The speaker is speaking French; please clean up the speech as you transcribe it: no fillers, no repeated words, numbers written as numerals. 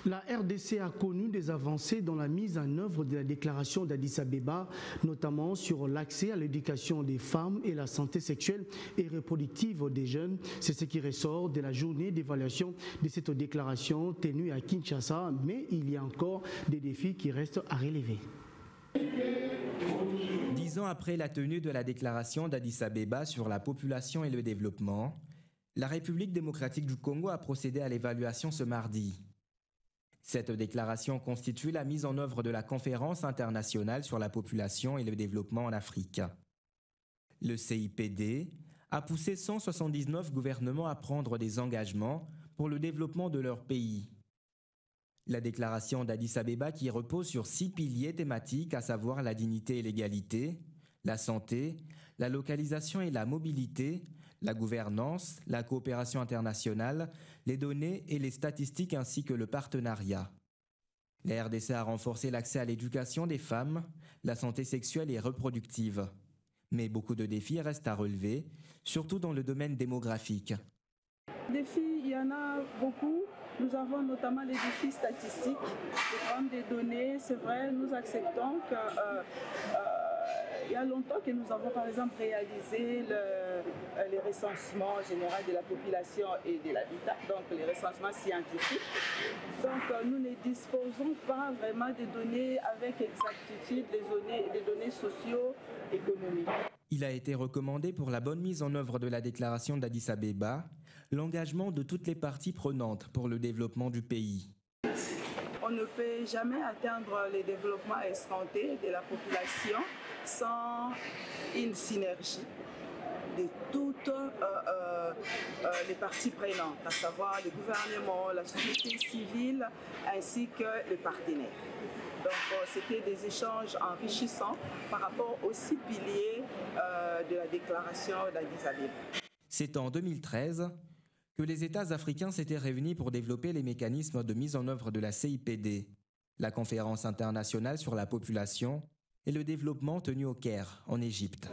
La RDC a connu des avancées dans la mise en œuvre de la déclaration d'Addis-Abeba, notamment sur l'accès à l'éducation des femmes et la santé sexuelle et reproductive des jeunes. C'est ce qui ressort de la journée d'évaluation de cette déclaration tenue à Kinshasa, mais il y a encore des défis qui restent à relever. 10 ans après la tenue de la déclaration d'Addis-Abeba sur la population et le développement, la République démocratique du Congo a procédé à l'évaluation ce mardi. Cette déclaration constitue la mise en œuvre de la conférence internationale sur la population et le développement en Afrique. Le CIPD a poussé 179 gouvernements à prendre des engagements pour le développement de leur pays. La déclaration d'Addis-Abeba qui repose sur 6 piliers thématiques, à savoir la dignité et l'égalité, la santé, la localisation et la mobilité, la gouvernance, la coopération internationale, les données et les statistiques ainsi que le partenariat. La RDC a renforcé l'accès à l'éducation des femmes, la santé sexuelle et reproductive. Mais beaucoup de défis restent à relever, surtout dans le domaine démographique. Défis, il y en a beaucoup. Nous avons notamment les défis statistiques, de prendre des données. C'est vrai, nous acceptons que il y a longtemps que nous avons par exemple réalisé les recensements généraux de la population et de l'habitat, donc les recensements scientifiques. Donc nous ne disposons pas vraiment de données avec exactitude, les données socio-économiques. Il a été recommandé pour la bonne mise en œuvre de la déclaration d'Addis-Abeba l'engagement de toutes les parties prenantes pour le développement du pays. On ne peut jamais atteindre le développement escompté de la population sans une synergie de toutes les parties prenantes, à savoir le gouvernement, la société civile ainsi que les partenaires. Donc c'était des échanges enrichissants par rapport aux 6 piliers de la déclaration d'Addis-Abeba. C'est en 2013 que les États africains s'étaient réunis pour développer les mécanismes de mise en œuvre de la CIPD, la conférence internationale sur la population et le développement tenue au Caire, en Égypte.